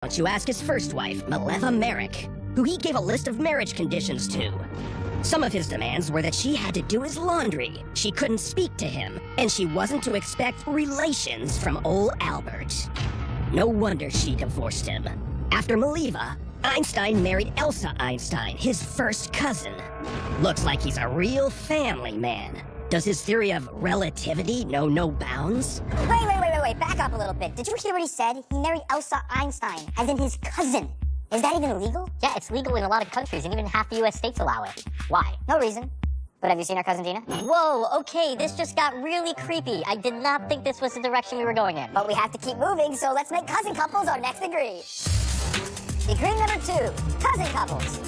Don't you ask his first wife, Maleva Merrick, who he gave a list of marriage conditions to. Some of his demands were that she had to do his laundry, she couldn't speak to him, and she wasn't to expect relations from old Albert. No wonder she divorced him. After Maleva, Einstein married Elsa Einstein, his first cousin. Looks like he's a real family man. Does his theory of relativity know no bounds? Wait, back up a little bit. Did you hear what he said? He married Elsa Einstein, as in his cousin. Is that even legal? Yeah, it's legal in a lot of countries, and even half the US states allow it. Why? No reason. But have you seen our cousin Dina? Whoa, okay, this just got really creepy. I did not think this was the direction we were going in. But we have to keep moving, so let's make cousin couples our next degree. Degree number 2, cousin couples.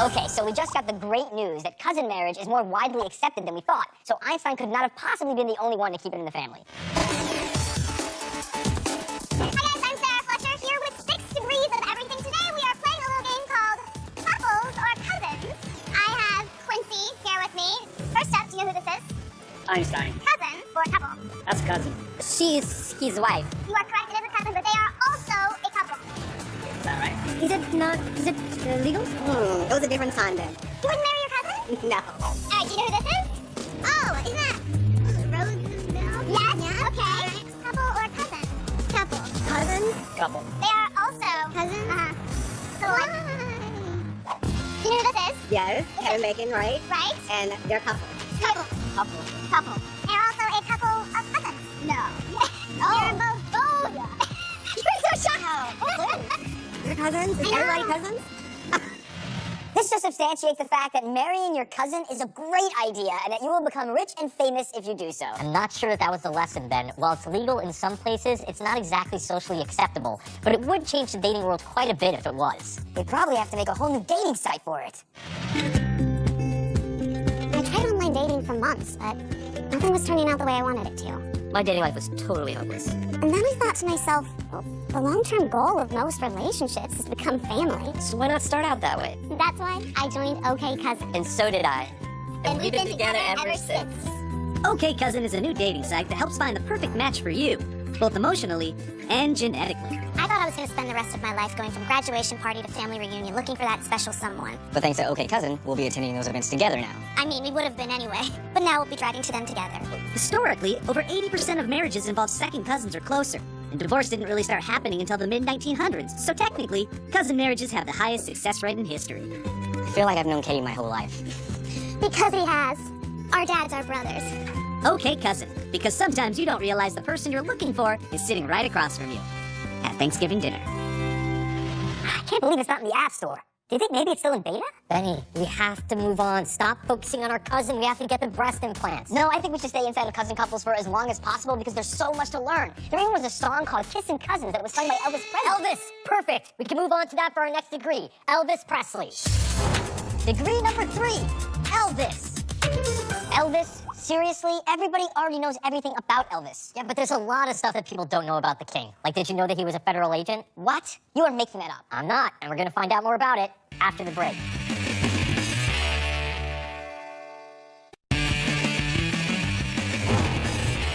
Okay, so we just got the great news that cousin marriage is more widely accepted than we thought, so Einstein could not have possibly been the only one to keep it in the family. Hi guys, I'm Sarah Fletcher here with 6 degrees of everything. Today we are playing a little game called Couples or Cousins. I have Quincy here with me. First up, do you know who this is? Einstein. Cousin or couple? That's a cousin. She's his wife. You are correct, it is a cousin, but they are also a couple. Is that right? Is it legal? It was a different time then. You wouldn't marry your cousin? No. Alright, do you know who this is? Oh, isn't that Roseville? Yes, yeah. Okay. Couple or cousin? Couple. Cousins? Couple. They are also cousins? So like, do you know who this is? Yes, Kevin Bacon, right? Right? And they're couple. Couple. Couple. Couple. They're also a couple of cousins. No. You're both. You're so shocked. They're cousins? Is I know. everybody cousins? This just substantiates the fact that marrying your cousin is a great idea and that you will become rich and famous if you do so. I'm not sure that was the lesson, Ben. While it's legal in some places, it's not exactly socially acceptable. But it would change the dating world quite a bit if it was. We'd probably have to make a whole new dating site for it. I tried online dating for months, but nothing was turning out the way I wanted it to. My dating life was totally hopeless. And then I thought to myself, well, the long-term goal of most relationships is to become family. So why not start out that way? That's why I joined OK Cousin. And so did I. And we've been together ever since. OK Cousin is a new dating site that helps find the perfect match for you, both emotionally and genetically. I thought I was going to spend the rest of my life going from graduation party to family reunion looking for that special someone. But thanks to OK Cousin, we'll be attending those events together now. I mean, we would have been anyway, but now we'll be driving to them together. Historically, over 80% of marriages involve second cousins or closer, and divorce didn't really start happening until the mid-1900s, so technically, cousin marriages have the highest success rate in history. I feel like I've known Katie my whole life. Because he has. Our dads are brothers. OK Cousin, because sometimes you don't realize the person you're looking for is sitting right across from you at Thanksgiving dinner. I can't believe it's not in the App Store. Do you think maybe it's still in beta? Benny, we have to move on. Stop focusing on our cousin. We have to get the breast implants. No, I think we should stay inside of cousin couples for as long as possible because there's so much to learn. There even was a song called Kissing Cousins that was sung by Elvis Presley. Elvis, perfect. We can move on to that for our next degree. Elvis Presley. Degree number 3, Elvis. Elvis? Seriously? Everybody already knows everything about Elvis. Yeah, but there's a lot of stuff that people don't know about the king. Like, did you know that he was a federal agent? What? You are making that up. I'm not, and we're gonna find out more about it after the break.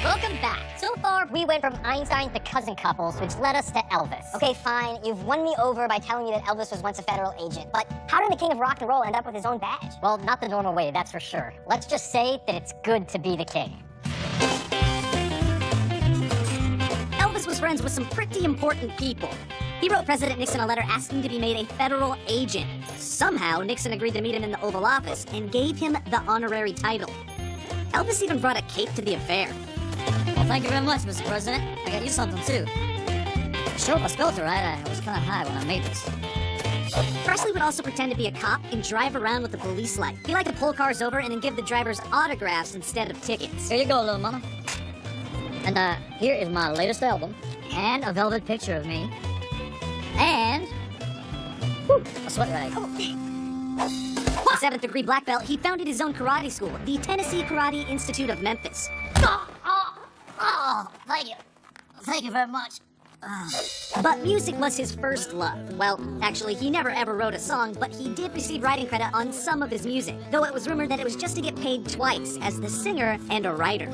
Welcome back. So far, we went from Einstein to cousin couples, which led us to Elvis. Okay, fine. You've won me over by telling me that Elvis was once a federal agent. But how did the king of rock and roll end up with his own badge? Well, not the normal way, that's for sure. Let's just say that it's good to be the king. Elvis was friends with some pretty important people. He wrote President Nixon a letter asking to be made a federal agent. Somehow, Nixon agreed to meet him in the Oval Office and gave him the honorary title. Elvis even brought a cape to the affair. Well, thank you very much, Mr. President. I got you something, too. Sure, I spelled it right. I was kind of high when I made this. Presley would also pretend to be a cop and drive around with a police light. He liked to pull cars over and then give the drivers autographs instead of tickets. Here you go, little mama. And here is my latest album. And a velvet picture of me. And a sweat rag. A 7th degree black belt, he founded his own karate school, the Tennessee Karate Institute of Memphis. Oh, thank you. Thank you very much. But music was his first love. Well, actually, he never ever wrote a song, but he did receive writing credit on some of his music, though it was rumored that it was just to get paid twice, as the singer and a writer.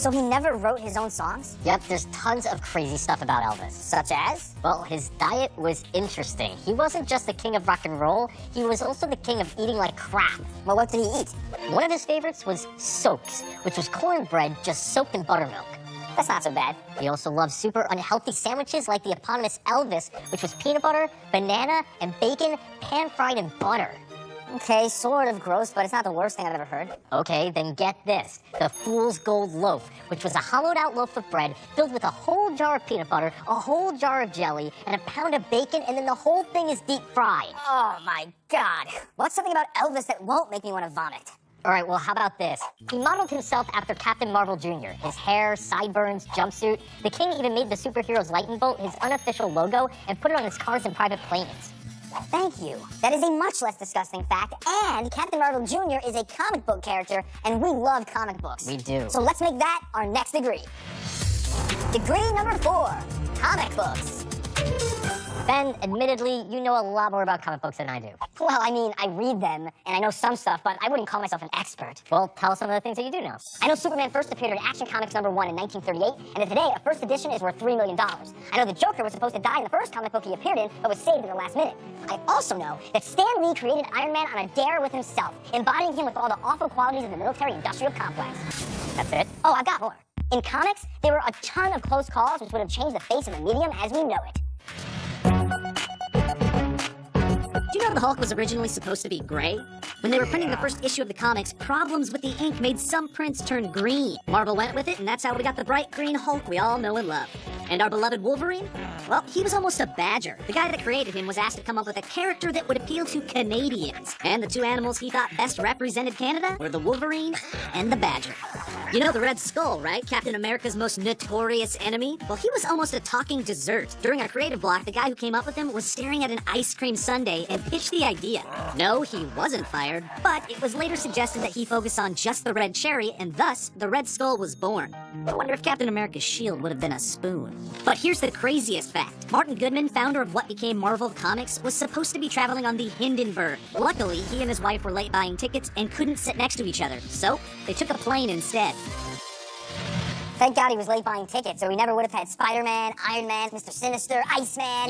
So he never wrote his own songs? Yep, there's tons of crazy stuff about Elvis. Such as? Well, his diet was interesting. He wasn't just the king of rock and roll, he was also the king of eating like crap. Well, what did he eat? One of his favorites was soaks, which was cornbread just soaked in buttermilk. That's not so bad. He also loved super unhealthy sandwiches like the eponymous Elvis, which was peanut butter, banana, and bacon pan-fried in butter. Okay, sort of gross, but it's not the worst thing I've ever heard. Okay, then get this. The Fool's Gold Loaf, which was a hollowed-out loaf of bread filled with a whole jar of peanut butter, a whole jar of jelly, and a pound of bacon, and then the whole thing is deep-fried. Oh my God. What's something about Elvis that won't make me want to vomit? All right, well, how about this? He modeled himself after Captain Marvel Jr. His hair, sideburns, jumpsuit. The king even made the superhero's lightning bolt his unofficial logo and put it on his cars and private planes. Thank you. That is a much less disgusting fact, and Captain Marvel Jr. is a comic book character, and we love comic books. We do. So let's make that our next degree. Degree number 4, comic books. Ben, admittedly, you know a lot more about comic books than I do. Well, I mean, I read them, and I know some stuff, but I wouldn't call myself an expert. Well, tell us some of the things that you do know. I know Superman first appeared in Action Comics #1 in 1938, and that today a first edition is worth $3 million. I know the Joker was supposed to die in the first comic book he appeared in, but was saved at the last minute. I also know that Stan Lee created Iron Man on a dare with himself, embodying him with all the awful qualities of the military-industrial complex. That's it? Oh, I've got more. In comics, there were a ton of close calls which would have changed the face of the medium as we know it. Do you know the Hulk was originally supposed to be gray? When they were printing the first issue of the comics, problems with the ink made some prints turn green. Marvel went with it, and that's how we got the bright green Hulk we all know and love. And our beloved Wolverine? Well, he was almost a badger. The guy that created him was asked to come up with a character that would appeal to Canadians. And the two animals he thought best represented Canada were the Wolverine and the badger. You know the Red Skull, right? Captain America's most notorious enemy? Well, he was almost a talking dessert. During our creative block, the guy who came up with him was staring at an ice cream sundae and pitched the idea. No, he wasn't fired, but it was later suggested that he focus on just the red cherry, and thus, the Red Skull was born. I wonder if Captain America's shield would have been a spoon. But here's the craziest fact. Martin Goodman, founder of what became Marvel Comics, was supposed to be traveling on the Hindenburg. Luckily, he and his wife were late buying tickets and couldn't sit next to each other, so they took a plane instead. Thank God he was late buying tickets, so we never would have had Spider-Man, Iron Man, Mr. Sinister, Iceman,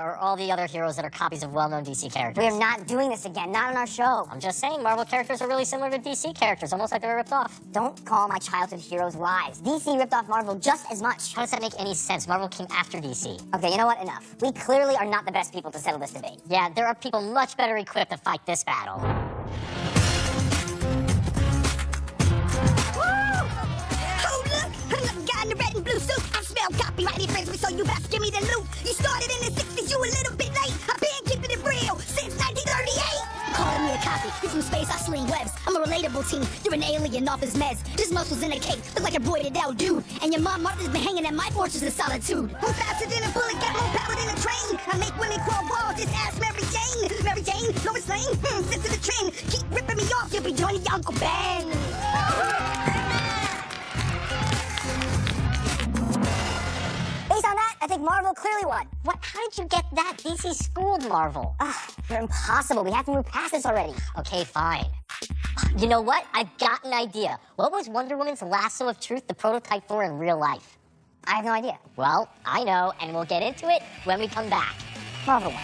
Or all the other heroes that are copies of well-known DC characters. We're not doing this again, not on our show. I'm just saying, Marvel characters are really similar to DC characters, almost like they were ripped off. Don't call my childhood heroes lies. DC ripped off Marvel just as much. How does that make any sense? Marvel came after DC. Okay, you know what? Enough. We clearly are not the best people to settle this debate. Yeah, there are people much better equipped to fight this battle. The red and blue suit. I smell copyright infringement, so you best give me the loot. You started in the 60s, you a little bit late. I've been keeping it real since 1938. Calling me a copy, this from space, I sling webs. I'm a relatable teen, you're an alien off his meds. Just muscles in a cake, look like a broided out dude. And your mom Martha's been hanging at my fortress of solitude. I'm faster than a bullet, got more power than a train. I make women crawl walls, just ask Mary Jane. Mary Jane, Lois Lane, sit to the train. Keep ripping me off, you'll be joining your Uncle Ben. Based on that, I think Marvel clearly won. What? How did you get that? DC schooled Marvel. You're impossible. We have to move past this already. Okay, fine. You know what? I've got an idea. What was Wonder Woman's lasso of truth the prototype for in real life? I have no idea. Well, I know, and we'll get into it when we come back. Marvel won.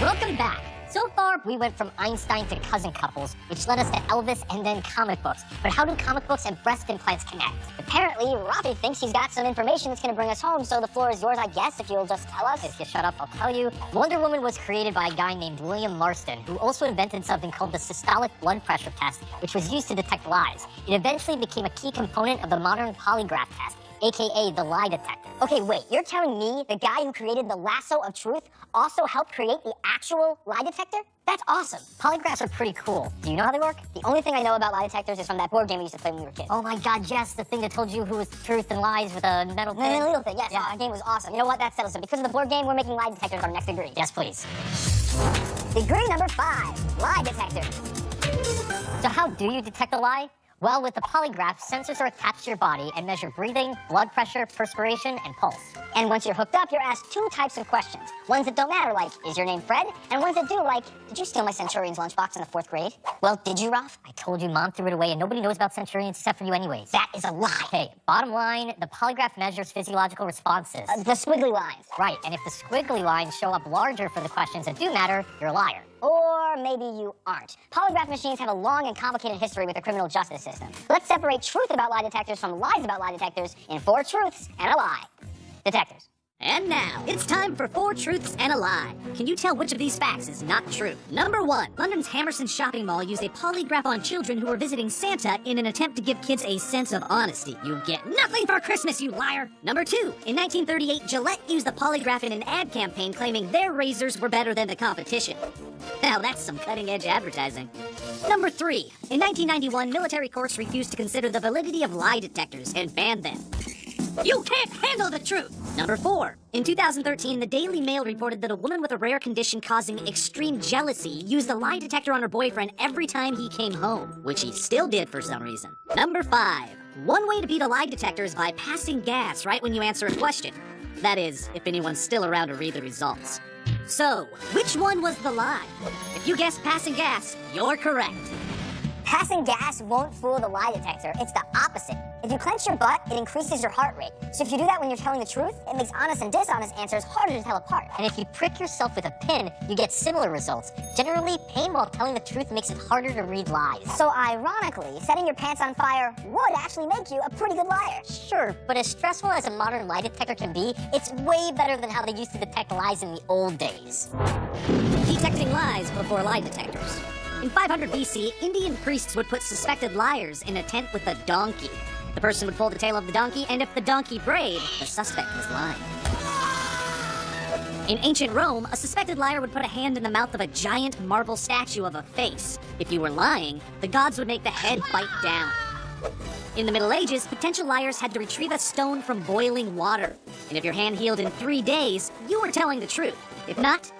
Welcome back. So far, we went from Einstein to cousin couples, which led us to Elvis and then comic books. But how do comic books and breast implants connect? Apparently, Rafi thinks he's got some information that's going to bring us home, so the floor is yours, I guess, if you'll just tell us. If you shut up, I'll tell you. Wonder Woman was created by a guy named William Marston, who also invented something called the systolic blood pressure test, which was used to detect lies. It eventually became a key component of the modern polygraph test, aka the lie detector. Okay, wait, you're telling me the guy who created the lasso of truth also helped create the actual lie detector? That's awesome. Polygraphs are pretty cool. Do you know how they work? The only thing I know about lie detectors is from that board game we used to play when we were kids. Oh my god, yes, the thing that told you who was truth and lies with a metal The pin. little thing, yes. Yeah. Our game was awesome. You know what? That settles it. Because of the board game, we're making lie detectors our next degree. Yes, please. Degree number 5, lie detector. So how do you detect a lie? Well, with the polygraph, sensors are attached to your body and measure breathing, blood pressure, perspiration, and pulse. And once you're hooked up, you're asked two types of questions. Ones that don't matter, like, is your name Fred? And ones that do, like, did you steal my Centurion's lunchbox in the 4th grade? Well, did you, Ralph? I told you Mom threw it away and nobody knows about Centurions except for you anyways. That is a lie. Hey, bottom line, the polygraph measures physiological responses. The squiggly lines. Right, and if the squiggly lines show up larger for the questions that do matter, you're a liar. Or maybe you aren't. Polygraph machines have a long and complicated history with the criminal justice system. Let's separate truth about lie detectors from lies about lie detectors in 4 truths and a lie. Detectors. And now, it's time for 4 truths and a lie. Can you tell which of these facts is not true? Number 1. London's Hammerson shopping mall used a polygraph on children who were visiting Santa in an attempt to give kids a sense of honesty. You get nothing for Christmas, you liar! Number 2. In 1938, Gillette used the polygraph in an ad campaign claiming their razors were better than the competition. Now that's some cutting-edge advertising. Number 3. In 1991, military courts refused to consider the validity of lie detectors and banned them. You can't handle the truth! Number 4. In 2013, the Daily Mail reported that a woman with a rare condition causing extreme jealousy used a lie detector on her boyfriend every time he came home, which he still did for some reason. Number 5. One way to beat a lie detector is by passing gas right when you answer a question. That is, if anyone's still around to read the results. So, which one was the lie? If you guessed passing gas, you're correct. Passing gas won't fool the lie detector. It's the opposite. If you clench your butt, it increases your heart rate. So if you do that when you're telling the truth, it makes honest and dishonest answers harder to tell apart. And if you prick yourself with a pin, you get similar results. Generally, pain while telling the truth makes it harder to read lies. So ironically, setting your pants on fire would actually make you a pretty good liar. Sure, but as stressful as a modern lie detector can be, it's way better than how they used to detect lies in the old days. Detecting lies before lie detectors. In 500 BC, Indian priests would put suspected liars in a tent with a donkey. The person would pull the tail of the donkey, and if the donkey brayed, the suspect was lying. In ancient Rome, a suspected liar would put a hand in the mouth of a giant marble statue of a face. If you were lying, the gods would make the head bite down. In the Middle Ages, potential liars had to retrieve a stone from boiling water. And if your hand healed in 3 days, you were telling the truth. If not,